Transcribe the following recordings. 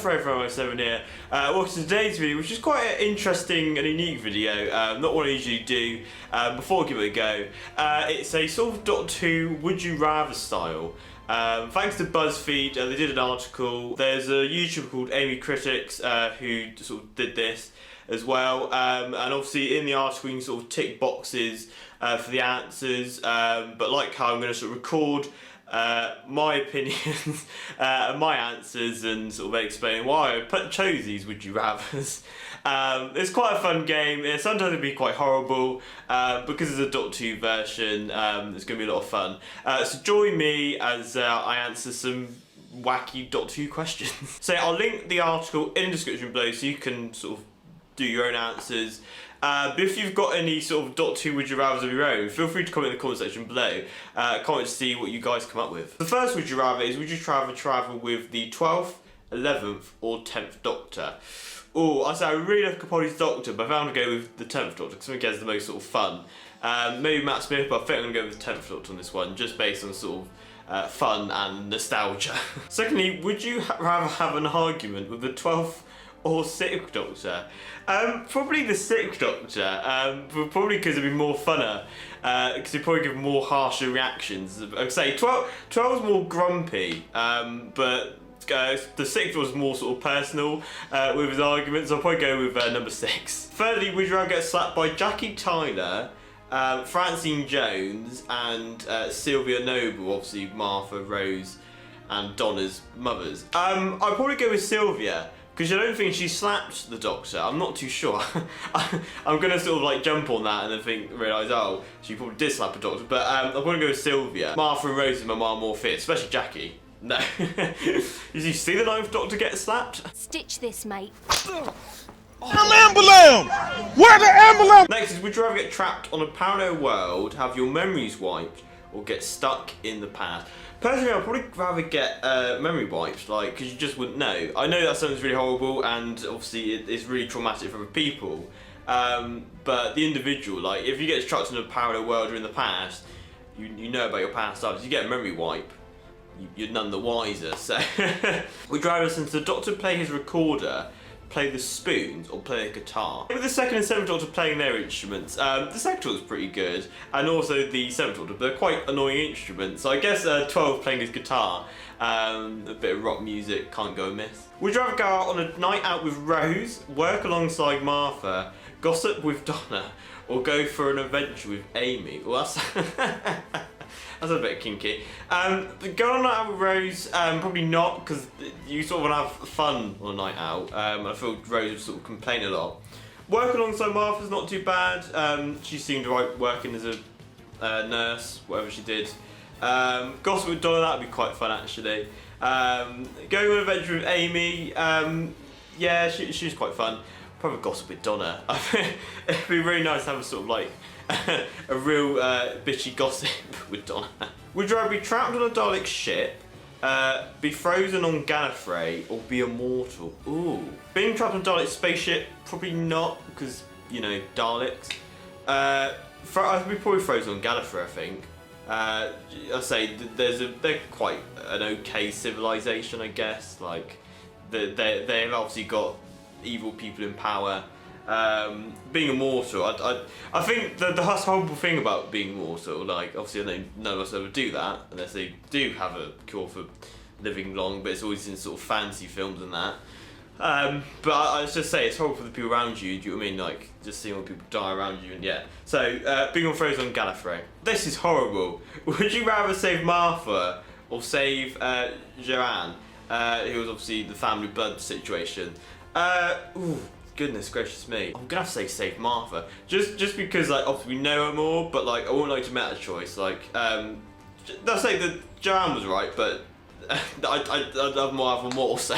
Gallifrey from 7 here. Welcome to today's video, which is quite an interesting and unique video, not what I usually do. Before I give it a go, it's a sort of Doctor Who Would You Rather style. Thanks to BuzzFeed, they did an article. There's a YouTuber called Amy Critics who sort of did this as well, and obviously in the article you can sort of tick boxes for the answers, but like how I'm going to sort of record my opinions and my answers and sort of explain why I chose these Would You Rathers. It's quite a fun game. Sometimes it can be quite horrible, because it's a Doctor Who version. It's going to be a lot of fun. So join me as I answer some wacky Doctor Who questions. So I'll link the article in the description below so you can sort of do your own answers. But if you've got any sort of Doctor Who Would You Rathers of your own, feel free to comment in the comment section below. Comment to see what you guys come up with. The first Would You Rather is, would you travel with the 12th, 11th or 10th Doctor? Oh, I say I really love Capaldi's Doctor, but I found to go with the 10th Doctor because I think it has the most sort of fun. Maybe Matt Smith, but I think I'm going to go with the 10th Doctor on this one, just based on sort of fun and nostalgia. Secondly, would you rather have an argument with the 12th or 6th Doctor? Probably the 6th Doctor, probably because it'd be more funner, because he'd probably give more harsher reactions. I'd say 12's more grumpy, but the 6th was more sort of personal with his arguments. I'll probably go with number 6. Thirdly, would you rather get slapped by Jackie Tyler, Francine Jones and Sylvia Noble, obviously Martha, Rose and Donna's mothers? I'd probably go with Sylvia, because I don't think she slapped the Doctor. I'm not too sure. I'm going to sort of like jump on that and then realise, oh, she probably did slap the Doctor. But I'm going to go with Sylvia. Martha and Rose and my mum more fit, especially Jackie. No. Did you see the 9th Doctor get slapped? Stitch this, mate. Ambulance! Where the ambulance? Next is, would you rather get trapped on a parallel world, have your memories wiped, or get stuck in the past? Personally, I'd probably rather get memory wiped, like, because you just wouldn't know. I know that sounds really horrible, and obviously it's really traumatic for other people. But the individual, like, if you get trapped in a parallel world or in the past, you know about your past lives. You get a memory wipe, you're none the wiser. So, would you rather listen to the Doctor play his recorder, play the spoons, or play a guitar? With the 2nd and 7th Doctor playing their instruments, the 2nd Doctor's pretty good, and also the 7th Doctor, they're quite annoying instruments. So I guess 12 playing his guitar, a bit of rock music, can't go amiss. Would you rather go out on a night out with Rose, work alongside Martha, gossip with Donna, or go for an adventure with Amy? Well, that's a bit kinky. Go on a night out with Rose, probably not, because you sort of want to have fun on a night out. I feel Rose would sort of complain a lot. Work alongside Martha's not too bad. She seemed right working as a nurse, whatever she did. Gossip with Donna, that would be quite fun actually. Going on an adventure with Amy, yeah, she's quite fun. Probably gossip with Donna. It'd be really nice to have a sort of like a real bitchy gossip with Donna. Would you rather be trapped on a Dalek ship, be frozen on Gallifrey, or be immortal? Ooh. Being trapped on a Dalek spaceship, probably not, because, you know, Daleks. I'd be probably frozen on Gallifrey, I think. I say they're quite an okay civilization, I guess. Like, they've obviously got evil people in power. Being immortal, I think the horrible thing about being immortal, like, obviously I know none of us ever do that, unless they do have a cure for living long, but it's always in sort of fancy films and that. But I just say it's horrible for the people around you, do you know what I mean? Like, just seeing all people die around you, and yeah. So, being on frozen on Gallifrey. This is horrible. Would you rather save Martha or save Joanne, who was obviously the family blood situation? Ooh. Goodness gracious me. I'm gonna have to say save Martha. Just because, like, obviously we know her more, but like I wouldn't like to make that choice. Like, I'll say that Joanne was right, but I'd have more, so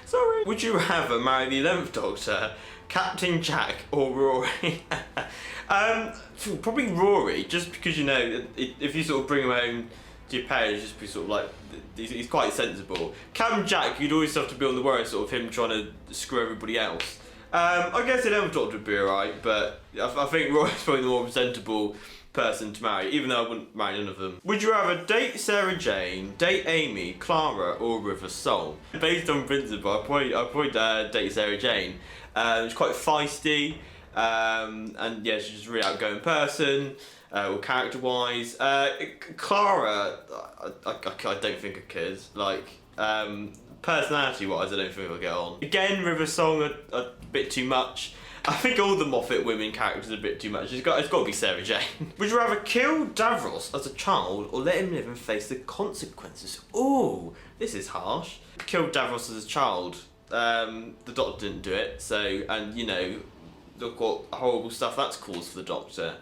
sorry. Would you rather marry the 11th Doctor, Captain Jack, or Rory? Probably Rory, just because, you know, if you sort of bring him home to your parents, just be sort of like, he's quite sensible. Captain Jack, you'd always have to be on the worry sort of him trying to screw everybody else. I guess another doctor would be alright, but I think Roy's probably the more presentable person to marry, even though I wouldn't marry none of them. Would you rather date Sarah Jane, date Amy, Clara, or River Song? Based on principle, I'd probably date Sarah Jane. She's quite feisty, and yeah, she's just a really outgoing person, or character-wise. Clara, I don't think I could. Like, personality-wise, I don't think I'll get on. Again, River Song a bit too much. I think all the Moffat women characters are a bit too much. It's got to be Sarah Jane. Would you rather kill Davros as a child or let him live and face the consequences? Ooh, this is harsh. Kill Davros as a child. The doctor didn't do it, so, and you know, look what horrible stuff that's caused for the doctor.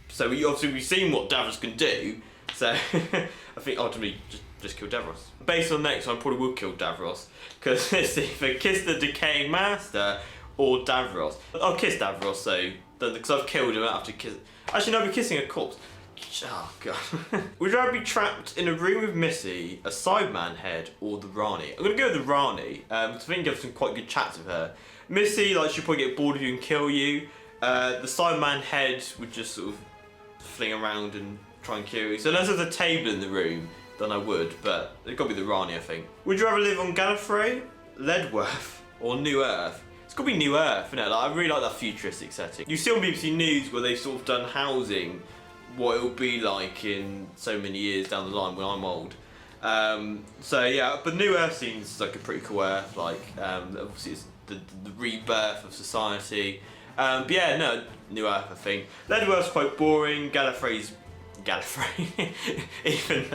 So we've seen what Davros can do, so I think ultimately just kill Davros. Based on next one, I probably would kill Davros, because it's either kiss the decaying master or Davros. I'll kiss Davros, so because I've killed him, I have to kiss. Actually, no, I'll be kissing a corpse. Oh god. Would you rather be trapped in a room with Missy, a Sideman head, or the Rani? I'm gonna go with the Rani, because I think you have some quite good chats with her. Missy, like, she'll probably get bored of you and kill you. The Sideman head would just sort of fling around and try and kill you. So unless there's a table in the room, then I would, but it's got to be the Rani, I think. Would you rather live on Gallifrey, Ledworth, or New Earth? It's got to be New Earth, isn't it? Like, I really like that futuristic setting. You see on BBC News where they've sort of done housing, what it'll be like in so many years down the line when I'm old. So yeah, but New Earth seems like a pretty cool Earth. Like, obviously it's the rebirth of society. But yeah, no, New Earth, I think. Ledworth's quite boring. Gallifrey. Even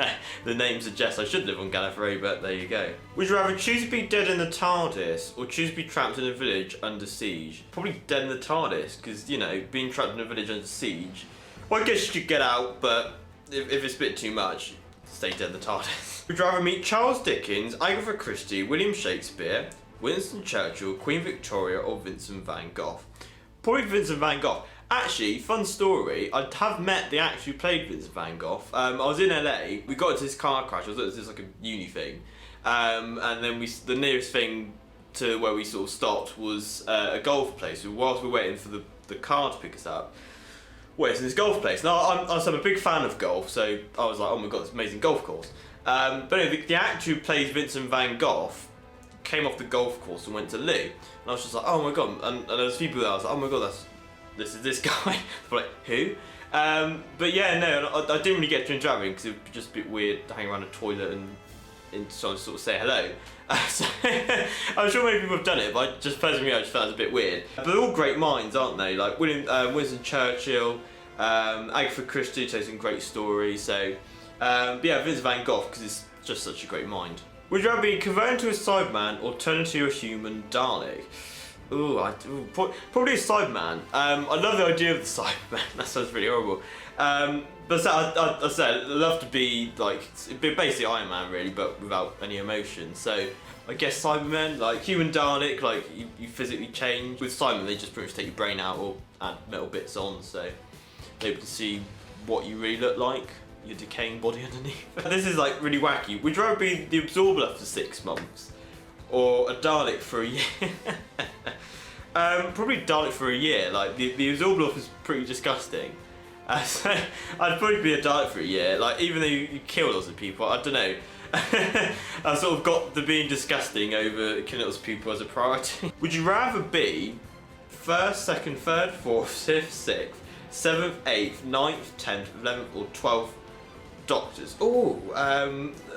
the name suggests I should live on Gallifrey, but there you go. Would you rather choose to be dead in the TARDIS or choose to be trapped in a village under siege? Probably dead in the TARDIS, because, you know, being trapped in a village under siege, well, I guess you could get out, but if it's a bit too much, stay dead in the TARDIS. Would you rather meet Charles Dickens, Agatha Christie, William Shakespeare, Winston Churchill, Queen Victoria, or Vincent van Gogh? Probably Vincent van Gogh. Actually, fun story, I have met the actor who played Vincent van Gogh. I was in LA, we got into this car crash, it was like a uni thing. And then the nearest thing to where we sort of stopped was a golf place. So whilst we were waiting for the car to pick us up, it's in this golf place. Now, I'm a big fan of golf, so I was like, oh my god, this amazing golf course. But anyway, the actor who plays Vincent van Gogh came off the golf course and went to loo. And I was just like, oh my god, and there was people there, I was like, oh my god, this is this guy. Like, who? But yeah, no, I didn't really get to interact with him because it would just be a bit weird to hang around a toilet and try to sort of say hello. So, I'm sure many people have done it, but I just personally I just found it a bit weird. But they're all great minds, aren't they? Like Winston Churchill, Agatha Christie tells some great stories. So but yeah, Vincent van Gogh, because it's just such a great mind. Would you rather be converted into a Sideman or turn into a human Dalek? Probably a Sideman. I love the idea of the Sideman. That sounds really horrible. But I said I'd love to be like basically Iron Man really, but without any emotion. So I guess Cybermen, like human Dalek, like you physically change. With Cybermen, they just pretty much take your brain out or add metal bits on, so they can see what you really look like. Your decaying body underneath. This is like really wacky. Would you rather be the Absorbler for 6 months or a Dalek for a year? Probably Dalek for a year. Like the Absorbler is pretty disgusting. So I'd probably be a Dalek for a year. Like even though you kill lots of people, I don't know. I sort of got the being disgusting over killing lots of people as a priority. Would you rather be 1st, 2nd, 3rd, 4th, 5th, 6th, 7th, 8th, 9th, 10th, 11th, or 12th doctors? Oh,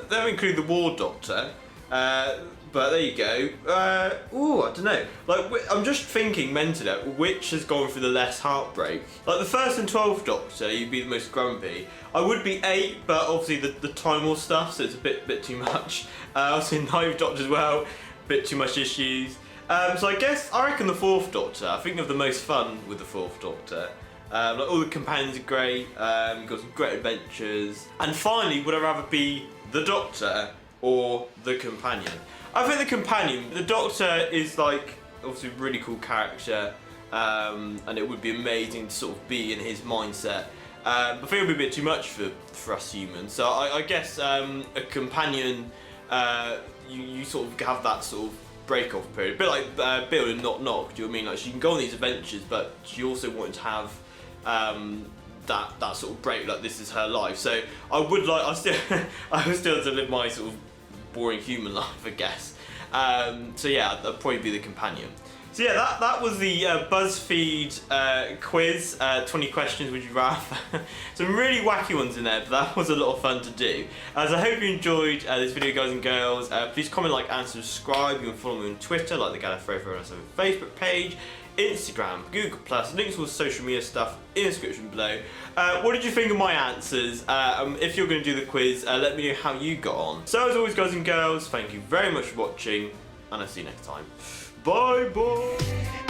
they don't include the War Doctor, but there you go. I don't know. Like, I'm just thinking mentally, which has gone through the less heartbreak? Like the 1st and 12th Doctor, you'd be the most grumpy. I would be 8, but obviously the Time War stuff, so it's a bit too much. Obviously 9th Doctor as well, bit too much issues. So I reckon the 4th Doctor. I think of the most fun with the 4th Doctor. Like all the companions are great, you've got some great adventures. And finally, would I rather be the Doctor or the companion? I think the companion, the Doctor is like, obviously a really cool character, and it would be amazing to sort of be in his mindset. I think it would be a bit too much for us humans. So I guess a companion, you sort of have that sort of break-off period. A bit like Bill in Knock Knock, do you know what I mean? Like, she can go on these adventures, but she also wanted to have that sort of break, like this is her life. So I would still have to live my sort of boring human life, I guess. So yeah, that'd probably be the companion. So yeah, that was the BuzzFeed quiz, 20 questions would you rather. Some really wacky ones in there, but that was a lot of fun to do. So I hope you enjoyed this video, guys and girls. Please comment, like and subscribe. You can follow me on Twitter, like the Gallifrey Facebook page, Instagram, Google+, links to all the social media stuff in the description below. What did you think of my answers? If you're going to do the quiz, let me know how you got on. So as always, guys and girls, thank you very much for watching, and I'll see you next time. Bye bye!